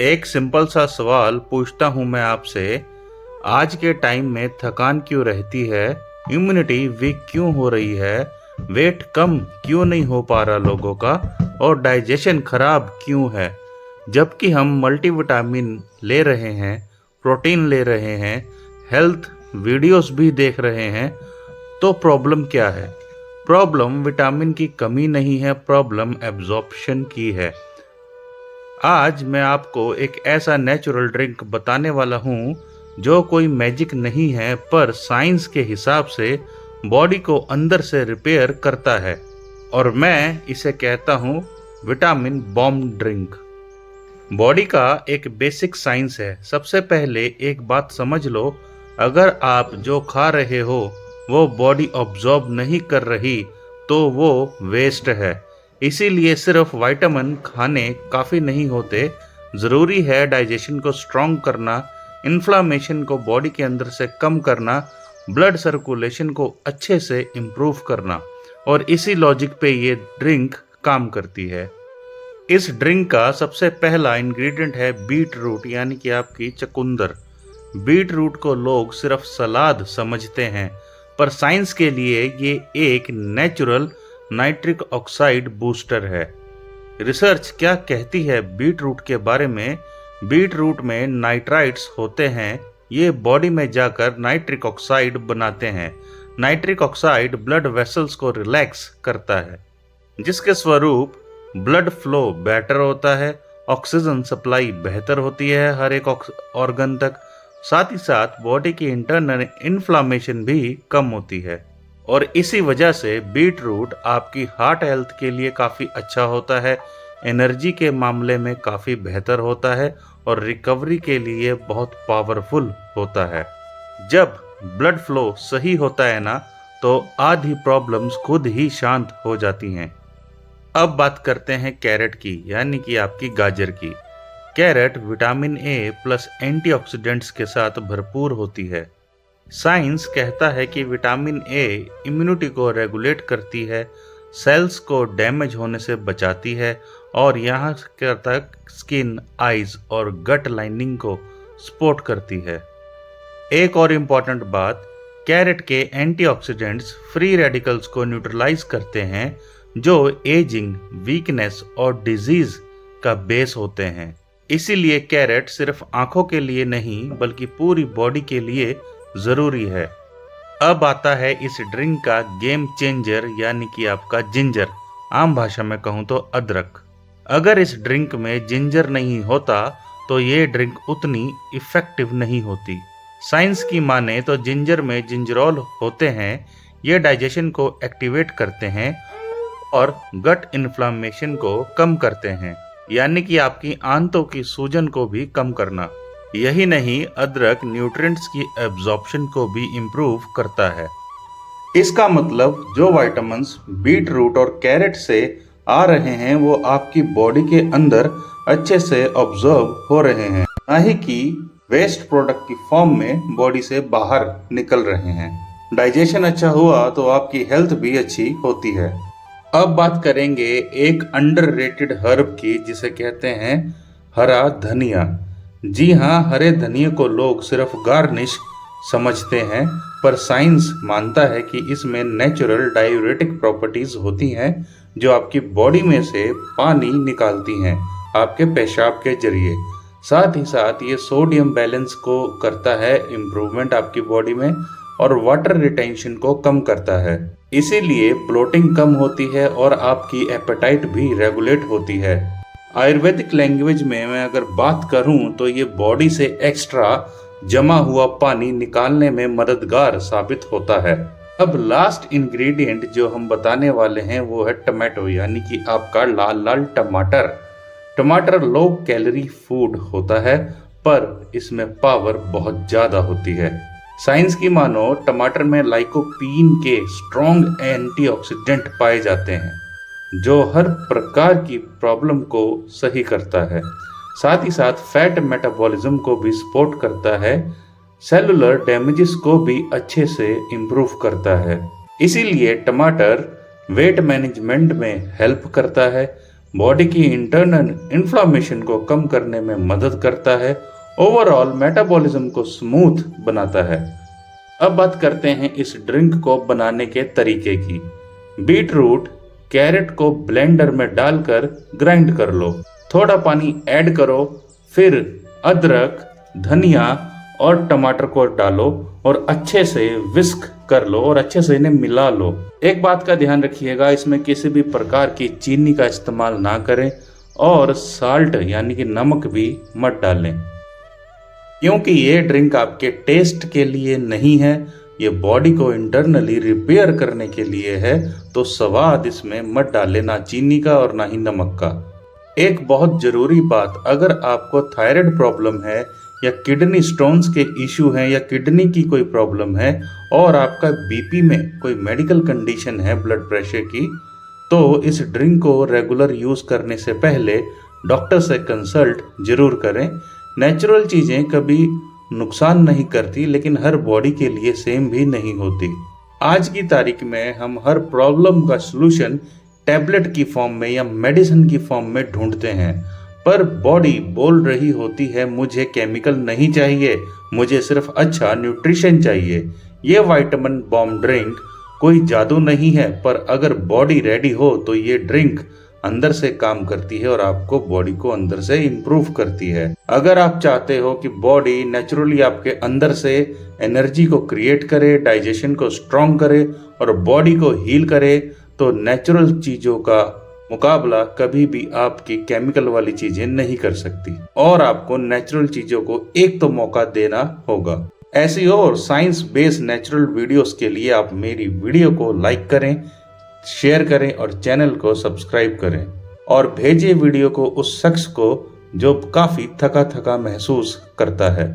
एक सिंपल सा सवाल पूछता हूँ मैं आपसे। आज के टाइम में थकान क्यों रहती है, इम्यूनिटी वीक क्यों हो रही है, वेट कम क्यों नहीं हो पा रहा लोगों का, और डाइजेशन खराब क्यों है? जबकि हम मल्टीविटामिन ले रहे हैं, प्रोटीन ले रहे हैं, हेल्थ वीडियोस भी देख रहे हैं, तो प्रॉब्लम क्या है? प्रॉब्लम विटामिन की कमी नहीं है, प्रॉब्लम एब्जॉर्प्शन की है। आज मैं आपको एक ऐसा नेचुरल ड्रिंक बताने वाला हूँ जो कोई मैजिक नहीं है, पर साइंस के हिसाब से बॉडी को अंदर से रिपेयर करता है, और मैं इसे कहता हूँ विटामिन बॉम्ब ड्रिंक। बॉडी का एक बेसिक साइंस है। सबसे पहले एक बात समझ लो, अगर आप जो खा रहे हो वो बॉडी ऑब्जॉर्ब नहीं कर रही तो वो वेस्ट है। इसीलिए सिर्फ विटामिन खाने काफ़ी नहीं होते, ज़रूरी है डाइजेशन को स्ट्रॉन्ग करना, इन्फ्लामेशन को बॉडी के अंदर से कम करना, ब्लड सर्कुलेशन को अच्छे से इम्प्रूव करना, और इसी लॉजिक पे ये ड्रिंक काम करती है। इस ड्रिंक का सबसे पहला इंग्रेडिएंट है बीट रूट, यानी कि आपकी चुकंदर। बीट रूट को लोग सिर्फ सलाद समझते हैं, पर साइंस के लिए ये एक नेचुरल नाइट्रिक ऑक्साइड बूस्टर है। रिसर्च क्या कहती है बीट रूट के बारे में? बीट रूट में नाइट्राइट्स होते हैं, ये बॉडी में जाकर नाइट्रिक ऑक्साइड बनाते हैं। नाइट्रिक ऑक्साइड ब्लड वेसल्स को रिलैक्स करता है, जिसके स्वरूप ब्लड फ्लो बेटर होता है, ऑक्सीजन सप्लाई बेहतर होती है हर एक ऑर्गन तक, साथ ही साथ बॉडी की इंटरनल इन्फ्लामेशन भी कम होती है। और इसी वजह से बीट रूट आपकी हार्ट हेल्थ के लिए काफ़ी अच्छा होता है, एनर्जी के मामले में काफ़ी बेहतर होता है, और रिकवरी के लिए बहुत पावरफुल होता है। जब ब्लड फ्लो सही होता है ना, तो आधी प्रॉब्लम्स खुद ही शांत हो जाती हैं। अब बात करते हैं कैरेट की, यानी कि आपकी गाजर की। Carrot vitamin A plus antioxidants के साथ भरपूर होती है। साइंस कहता है कि विटामिन ए इम्यूनिटी को रेगुलेट करती है, सेल्स को डैमेज होने से बचाती है, और यहाँ तक स्किन, आइज और गट लाइनिंग को सपोर्ट करती है। एक और इम्पॉर्टेंट बात, कैरेट के एंटीऑक्सीडेंट्स फ्री रेडिकल्स को न्यूट्रलाइज करते हैं, जो एजिंग, वीकनेस और डिजीज का बेस होते हैं। इसीलिए कैरेट सिर्फ आंखों के लिए नहीं बल्कि पूरी बॉडी के लिए ज़रूरी है। अब आता है इस ड्रिंक का गेम चेंजर, यानी कि आपका जिंजर, आम भाषा में कहूँ तो अदरक। अगर इस ड्रिंक में जिंजर नहीं होता तो ये ड्रिंक उतनी इफ़ेक्टिव नहीं होती। साइंस की माने तो जिंजर में जिंजरोल होते हैं, ये डाइजेशन को एक्टिवेट करते हैं और गट इन्फ्लामेशन को कम करते हैं, यानी कि आपकी आंतों की सूजन को भी कम करना। यही नहीं, अदरक न्यूट्रिएंट्स की एब्जॉर्प्शन को भी इम्प्रूव करता है। इसका मतलब जो विटामिन्स बीट रूट और कैरेट से आ रहे हैं वो आपकी बॉडी के अंदर अच्छे से ऑब्जर्व हो रहे हैं, ना ही कि वेस्ट प्रोडक्ट की फॉर्म में बॉडी से बाहर निकल रहे हैं। डाइजेशन अच्छा हुआ तो आपकी हेल्थ भी अच्छी होती है। अब बात करेंगे एक अंडररेटेड हर्ब की, जिसे कहते हैं हरा धनिया। जी हाँ, हरे धनिया को लोग सिर्फ गार्निश समझते हैं, पर साइंस मानता है कि इसमें नेचुरल डायूरेटिक प्रॉपर्टीज होती हैं, जो आपकी बॉडी में से पानी निकालती हैं आपके पेशाब के जरिए। साथ ही साथ ये सोडियम बैलेंस को करता है इम्प्रूवमेंट आपकी बॉडी में, और वाटर रिटेंशन को कम करता है। इसीलिए ब्लोटिंग कम होती है और आपकी एपेटाइट भी रेगुलेट होती है। आयुर्वेदिक लैंग्वेज में मैं अगर बात करूं तो ये बॉडी से एक्स्ट्रा जमा हुआ पानी निकालने में मददगार साबित होता है। अब लास्ट इंग्रेडिएंट जो हम बताने वाले हैं वो है टमाटो, यानी कि आपका लाल लाल टमाटर। टमाटर लो कैलोरी फूड होता है, पर इसमें पावर बहुत ज़्यादा होती है। साइंस की मानो टमाटर में लाइकोपीन के स्ट्रॉन्ग एंटीऑक्सीडेंट पाए जाते हैं, जो हर प्रकार की प्रॉब्लम को सही करता है। साथ ही साथ फैट मेटाबॉलिज्म को भी सपोर्ट करता है, सेलुलर डैमेजेस को भी अच्छे से इम्प्रूव करता है। इसीलिए टमाटर वेट मैनेजमेंट में हेल्प करता है, बॉडी की इंटरनल इन्फ्लामेशन को कम करने में मदद करता है, ओवरऑल मेटाबॉलिज्म को स्मूथ बनाता है। अब बात करते हैं इस ड्रिंक को बनाने के तरीके की। बीट रूट, कैरेट को ब्लेंडर में डालकर ग्राइंड कर लो, थोड़ा पानी ऐड करो, फिर अदरक, धनिया और टमाटर को डालो और अच्छे से विस्क कर लो और अच्छे से इन्हें मिला लो। एक बात का ध्यान रखिएगा, इसमें किसी भी प्रकार की चीनी का इस्तेमाल ना करें और साल्ट यानी कि नमक भी मत डालें, क्योंकि ये ड्रिंक आपके टेस्ट के लिए नहीं है, ये बॉडी को इंटरनली रिपेयर करने के लिए है। तो स्वाद इसमें मत डालें, ना चीनी का और ना ही नमक का। एक बहुत जरूरी बात, अगर आपको थायराइड प्रॉब्लम है या किडनी स्टोन्स के इश्यू हैं या किडनी की कोई प्रॉब्लम है और आपका बीपी में कोई मेडिकल कंडीशन है, ब्लड प्रेशर की, तो इस ड्रिंक को रेगुलर यूज करने से पहले डॉक्टर से कंसल्ट जरूर करें। नेचुरल चीजें कभी नुकसान नहीं करती, लेकिन हर बॉडी के लिए सेम भी नहीं होती। आज की तारीख में हम हर प्रॉब्लम का सलूशन टैबलेट की फॉर्म में या मेडिसिन की फॉर्म में ढूंढते हैं, पर बॉडी बोल रही होती है मुझे केमिकल नहीं चाहिए, मुझे सिर्फ अच्छा न्यूट्रिशन चाहिए। ये विटामिन बॉम्ब ड्रिंक कोई जादू नहीं है, पर अगर बॉडी रेडी हो तो ये ड्रिंक अंदर से काम करती है और आपको बॉडी को अंदर से इम्प्रूव करती है। अगर आप चाहते हो कि बॉडी नेचुरली आपके अंदर से एनर्जी को क्रिएट करे, डाइजेशन को स्ट्रॉन्ग करे और बॉडी को हील करे, तो नेचुरल चीजों का मुकाबला कभी भी आपकी केमिकल वाली चीजें नहीं कर सकती और आपको नेचुरल चीजों को एक तो मौका देना होगा। ऐसी और साइंस बेस्ड नेचुरल वीडियोस के लिए आप मेरी वीडियो को लाइक करें, शेयर करें और चैनल को सब्सक्राइब करें और भेजिए वीडियो को उस शख्स को जो काफी थका थका महसूस करता है।